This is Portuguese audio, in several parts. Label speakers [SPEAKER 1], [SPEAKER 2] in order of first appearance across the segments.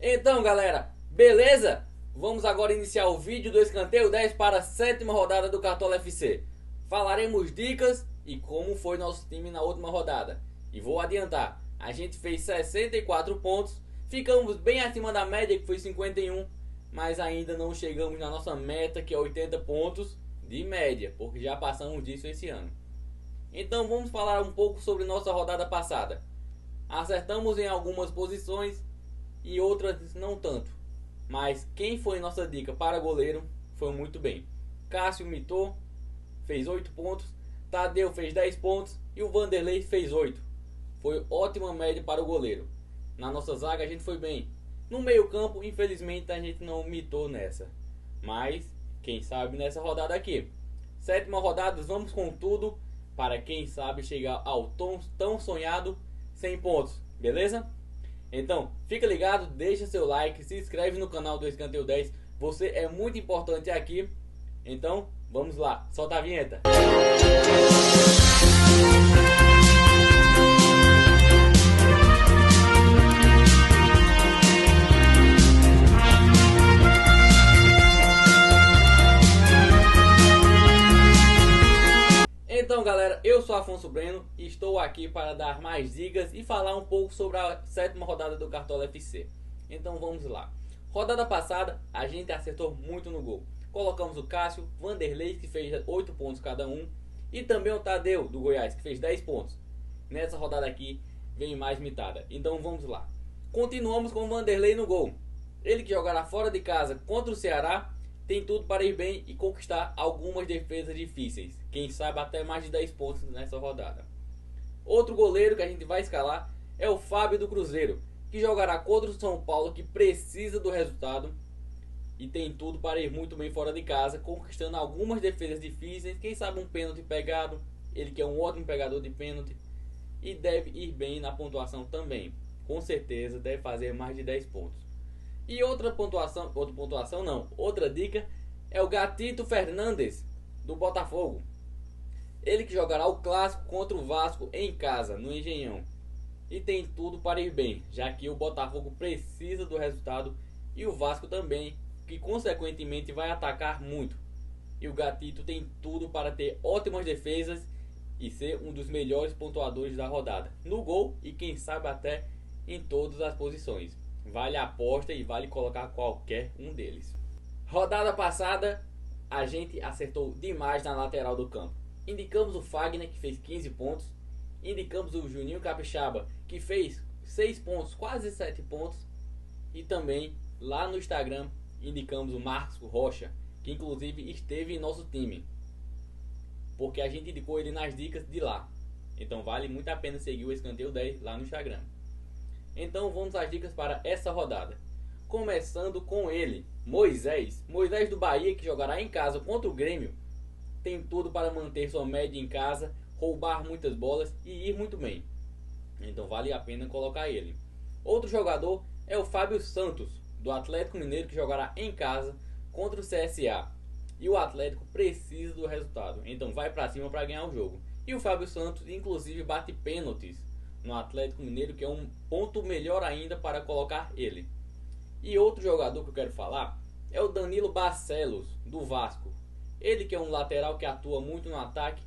[SPEAKER 1] Então, galera, beleza? Vamos agora iniciar o vídeo do escanteio 10 para a sétima rodada do Cartola FC. Falaremos dicas e como foi nosso time na última rodada. E vou adiantar, a gente fez 64 pontos, ficamos bem acima da média que foi 51, mas ainda não chegamos na nossa meta que é 80 pontos de média, porque já passamos disso esse ano. Então vamos falar um pouco sobre nossa rodada passada. Acertamos em algumas posições e outras não tanto. Mas quem foi nossa dica para goleiro foi muito bem. Cássio mitou, fez 8 pontos. Tadeu fez 10 pontos e o Vanderlei fez 8. Foi ótima média para o goleiro. Na nossa zaga a gente foi bem. No meio campo, infelizmente, a gente não mitou nessa. Mas, quem sabe nessa rodada aqui. Sétima rodada, vamos com tudo para quem sabe chegar ao tão sonhado 100 pontos, beleza? Então, fica ligado, deixa seu like, se inscreve no canal do Escanteio 10. Você é muito importante aqui. Então, vamos lá, solta a vinheta. Então, galera, eu sou Afonso Breno e estou aqui para dar mais dicas e falar um pouco sobre a sétima rodada do Cartola FC. Então vamos lá. Rodada passada a gente acertou muito no gol. Colocamos o Cássio, Vanderlei que fez 8 pontos cada um e também o Tadeu do Goiás que fez 10 pontos. Nessa rodada aqui vem mais mitada. Então vamos lá. Continuamos com o Vanderlei no gol. Ele que jogará fora de casa contra o Ceará tem tudo para ir bem e conquistar algumas defesas difíceis. Quem sabe até mais de 10 pontos nessa rodada. Outro goleiro que a gente vai escalar é o Fábio do Cruzeiro, que jogará contra o São Paulo, que precisa do resultado e tem tudo para ir muito bem fora de casa, conquistando algumas defesas difíceis. Quem sabe um pênalti pegado, ele que é um ótimo pegador de pênalti e deve ir bem na pontuação também. Com certeza deve fazer mais de 10 pontos. E outra dica é o Gatito Fernandes do Botafogo. Ele que jogará o clássico contra o Vasco em casa, no Engenhão. E tem tudo para ir bem, já que o Botafogo precisa do resultado e o Vasco também, que consequentemente vai atacar muito. E o Gatito tem tudo para ter ótimas defesas e ser um dos melhores pontuadores da rodada, no gol e quem sabe até em todas as posições. Vale a aposta e vale colocar qualquer um deles. Rodada passada a gente acertou demais na lateral do campo. Indicamos o Fagner que fez 15 pontos. Indicamos o Juninho Capixaba que fez 6 pontos, quase 7 pontos. E também lá no Instagram indicamos o Marcos Rocha, que inclusive esteve em nosso time, porque a gente indicou ele nas dicas de lá. Então vale muito a pena seguir o Escanteio 10 lá no Instagram. Então vamos às dicas para essa rodada. Começando com ele, Moisés do Bahia, que jogará em casa contra o Grêmio. Tem tudo para manter sua média em casa, roubar muitas bolas e ir muito bem. Então vale a pena colocar ele. Outro jogador é o Fábio Santos, do Atlético Mineiro, que jogará em casa contra o CSA. E o Atlético precisa do resultado, então vai para cima para ganhar o jogo. E o Fábio Santos inclusive bate pênaltis no Atlético Mineiro, que é um ponto melhor ainda para colocar ele. E outro jogador que eu quero falar é o Danilo Barcelos, do Vasco. Ele que é um lateral que atua muito no ataque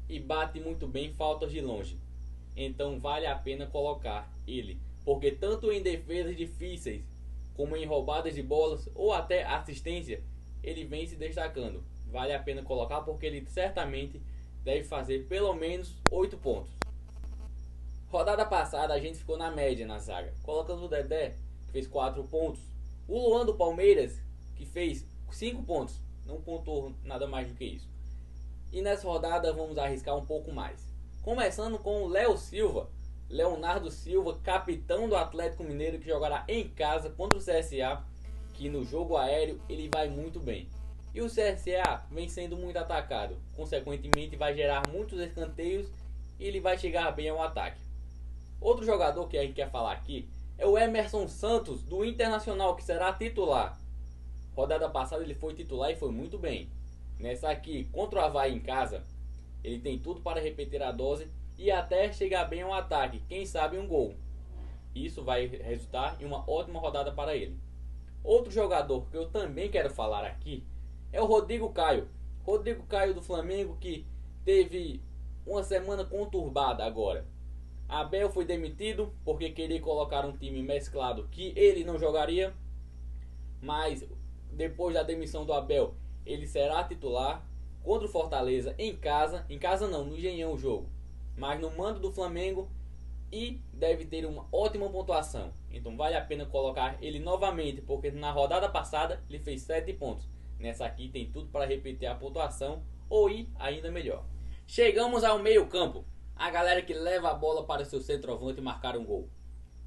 [SPEAKER 1] e bate muito bem faltas de longe. Então vale a pena colocar ele, porque tanto em defesas difíceis como em roubadas de bolas ou até assistência, ele vem se destacando. Vale a pena colocar porque ele certamente deve fazer pelo menos 8 pontos. Rodada passada a gente ficou na média na zaga. Colocamos o Dedé, que fez 4 pontos. O Luan do Palmeiras, que fez 5 pontos. Não pontuou nada mais do que isso. E nessa rodada vamos arriscar um pouco mais. Começando com o Léo Silva. Leonardo Silva, capitão do Atlético Mineiro, que jogará em casa contra o CSA. Que no jogo aéreo ele vai muito bem. E o CSA vem sendo muito atacado. Consequentemente vai gerar muitos escanteios e ele vai chegar bem ao ataque. Outro jogador que a gente quer falar aqui é o Emerson Santos, do Internacional, que será titular. Rodada passada ele foi titular e foi muito bem. Nessa aqui, contra o Avaí em casa, ele tem tudo para repetir a dose e até chegar bem ao ataque. Quem sabe um gol. Isso vai resultar em uma ótima rodada para ele. Outro jogador que eu também quero falar aqui é o Rodrigo Caio. Rodrigo Caio do Flamengo, que teve uma semana conturbada agora. Abel foi demitido porque queria colocar um time mesclado que ele não jogaria, mas depois da demissão do Abel, ele será titular contra o Fortaleza em casa não, no Engenhão o jogo, mas no mando do Flamengo, e deve ter uma ótima pontuação. Então vale a pena colocar ele novamente, porque na rodada passada ele fez 7 pontos. Nessa aqui tem tudo para repetir a pontuação ou ir ainda melhor. Chegamos ao meio campo, a galera que leva a bola para o seu centroavante e marcar um gol.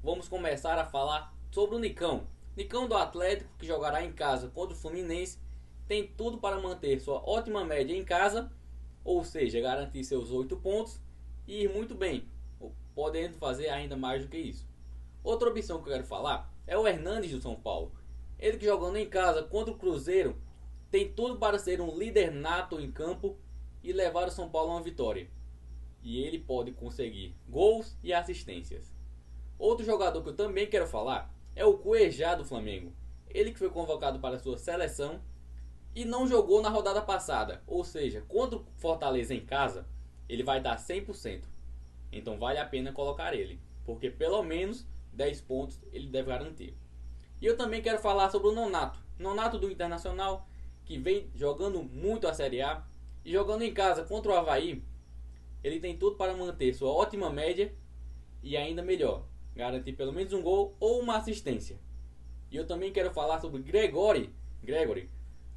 [SPEAKER 1] Vamos começar a falar sobre o Nicão. Nicão do Atlético, que jogará em casa contra o Fluminense, tem tudo para manter sua ótima média em casa, ou seja, garantir seus 8 pontos e ir muito bem, podendo fazer ainda mais do que isso. Outra opção que eu quero falar é o Hernandes do São Paulo. Ele que jogando em casa contra o Cruzeiro tem tudo para ser um líder nato em campo e levar o São Paulo a uma vitória. E ele pode conseguir gols e assistências. Outro jogador que eu também quero falar é o Cuejá do Flamengo. Ele que foi convocado para a sua seleção e não jogou na rodada passada. Ou seja, contra o Fortaleza em casa, ele vai dar 100%. Então vale a pena colocar ele, porque pelo menos 10 pontos ele deve garantir. E eu também quero falar sobre o Nonato. Nonato do Internacional, que vem jogando muito a Série A e jogando em casa contra o Avaí. Ele tem tudo para manter sua ótima média e ainda melhor, garantir pelo menos um gol ou uma assistência. E eu também quero falar sobre Gregory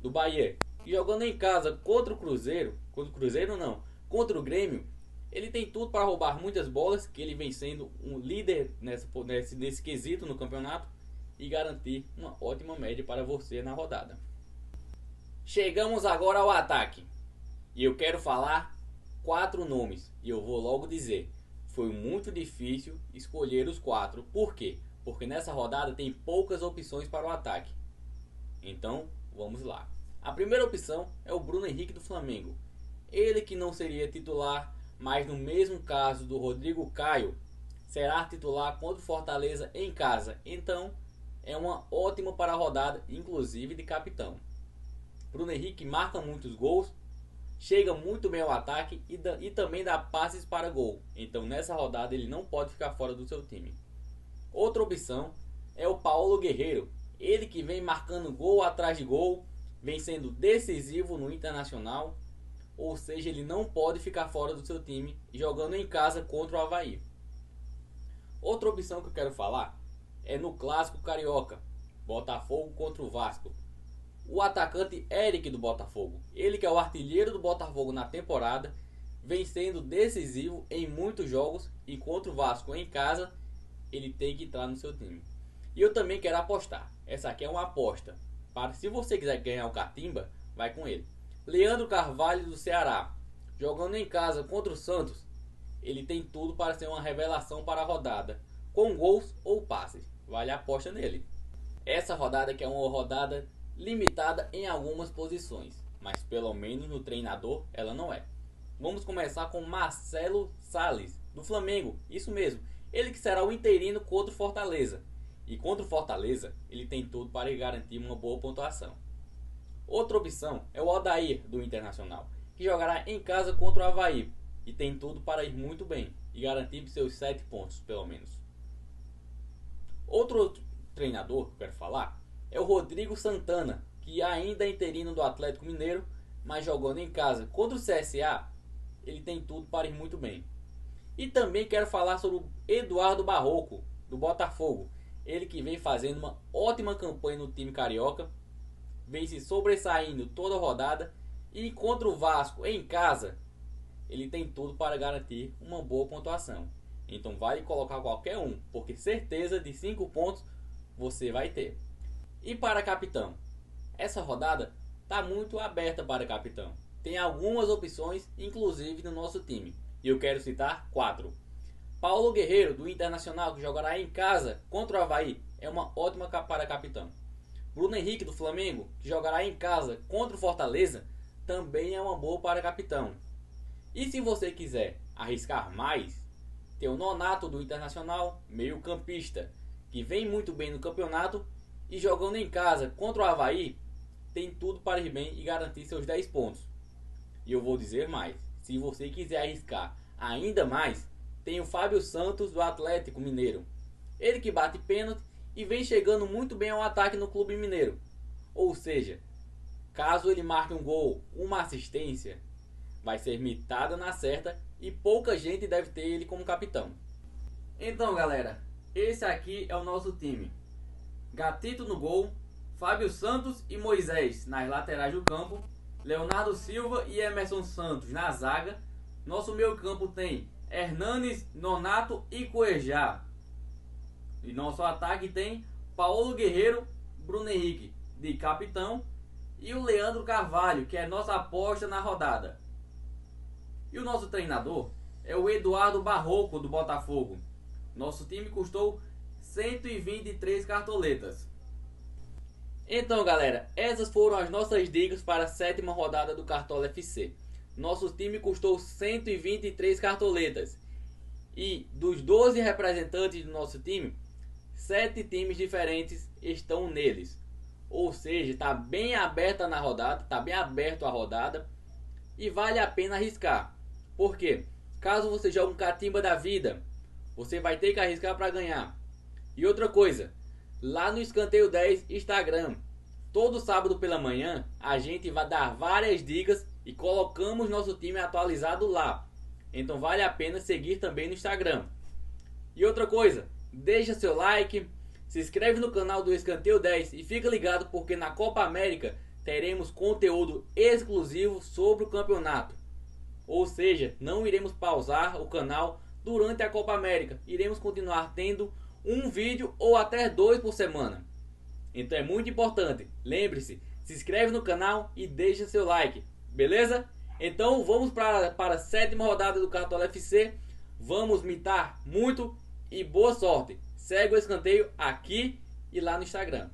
[SPEAKER 1] do Bahia, que jogando em casa contra o contra o Grêmio, ele tem tudo para roubar muitas bolas, que ele vem sendo um líder nesse quesito no campeonato, e garantir uma ótima média para você na rodada. Chegamos agora ao ataque, e eu quero falar 4 nomes, e eu vou logo dizer, foi muito difícil escolher os 4. Por quê? Porque nessa rodada tem poucas opções para o ataque. Então, vamos lá. A primeira opção é o Bruno Henrique do Flamengo. Ele que não seria titular, mas no mesmo caso do Rodrigo Caio, será titular contra o Fortaleza em casa. Então, é uma ótima para a rodada, inclusive de capitão. Bruno Henrique marca muitos gols, chega muito bem ao ataque e também dá passes para gol. Então nessa rodada ele não pode ficar fora do seu time. Outra opção é o Paulo Guerreiro. Ele que vem marcando gol atrás de gol, vem sendo decisivo no Internacional. Ou seja, ele não pode ficar fora do seu time jogando em casa contra o Avaí. Outra opção que eu quero falar é no Clássico Carioca, Botafogo contra o Vasco. O atacante Eric do Botafogo, ele que é o artilheiro do Botafogo na temporada, vem sendo decisivo em muitos jogos e contra o Vasco em casa, ele tem que entrar no seu time. E eu também quero apostar, essa aqui é uma aposta, para se você quiser ganhar o Catimba, vai com ele. Leandro Carvalho do Ceará, jogando em casa contra o Santos, ele tem tudo para ser uma revelação para a rodada, com gols ou passes, vale a aposta nele. Essa rodada que é uma rodada limitada em algumas posições, mas pelo menos no treinador ela não é. Vamos começar com Marcelo Salles do Flamengo, isso mesmo, ele que será o interino contra o Fortaleza, e contra o Fortaleza ele tem tudo para garantir uma boa pontuação. Outra opção é o Odair do Internacional, que jogará em casa contra o Avaí e tem tudo para ir muito bem e garantir seus 7 pontos pelo menos. Outro treinador que eu quero falar é o Rodrigo Santana, que ainda é interino do Atlético Mineiro, mas jogando em casa contra o CSA, ele tem tudo para ir muito bem. E também quero falar sobre o Eduardo Barroco, do Botafogo. Ele que vem fazendo uma ótima campanha no time carioca, vem se sobressaindo toda a rodada, e contra o Vasco em casa, ele tem tudo para garantir uma boa pontuação. Então vale colocar qualquer um, porque certeza de 5 pontos você vai ter. E para capitão, essa rodada está muito aberta para capitão. Tem algumas opções, inclusive no nosso time. E eu quero citar 4. Paulo Guerreiro, do Internacional, que jogará em casa contra o Avaí, é uma ótima para capitão. Bruno Henrique, do Flamengo, que jogará em casa contra o Fortaleza, também é uma boa para capitão. E se você quiser arriscar mais, tem o Nonato do Internacional, meio campista, que vem muito bem no campeonato e jogando em casa contra o Avaí, tem tudo para ir bem e garantir seus 10 pontos. E eu vou dizer mais, se você quiser arriscar ainda mais, tem o Fábio Santos do Atlético Mineiro. Ele que bate pênalti e vem chegando muito bem ao ataque no clube mineiro. Ou seja, caso ele marque um gol, uma assistência, vai ser mitada na certa e pouca gente deve ter ele como capitão. Então galera, esse aqui é o nosso time. Gatito no gol, Fábio Santos e Moisés nas laterais do campo, Leonardo Silva e Emerson Santos na zaga. Nosso meio campo tem Hernanes, Nonato e Cuejá. E nosso ataque tem Paulo Guerreiro, Bruno Henrique de capitão e o Leandro Carvalho, que é nossa aposta na rodada. E o nosso treinador é o Eduardo Barroco do Botafogo. Nosso time custou 123 cartoletas. Então galera, essas foram as nossas dicas para a 7ª rodada do Cartola FC. Nosso time custou 123 cartoletas. E dos 12 representantes do nosso time, 7 times diferentes estão neles. Ou seja, está bem aberta na rodada, está bem aberto a rodada e vale a pena arriscar. Por quê? Caso você jogue um catimba da vida, você vai ter que arriscar para ganhar. E outra coisa, lá no Escanteio 10 Instagram, todo sábado pela manhã a gente vai dar várias dicas e colocamos nosso time atualizado lá. Então vale a pena seguir também no Instagram. E outra coisa, deixa seu like, se inscreve no canal do Escanteio 10 e fica ligado porque na Copa América teremos conteúdo exclusivo sobre o campeonato. Ou seja, não iremos pausar o canal durante a Copa América. Iremos continuar tendo um vídeo ou até 2 por semana. Então é muito importante. Lembre-se, se inscreve no canal e deixa seu like. Beleza? Então vamos para a 7ª rodada do Cartola FC. Vamos mitar muito e boa sorte. Segue o Escanteio aqui e lá no Instagram.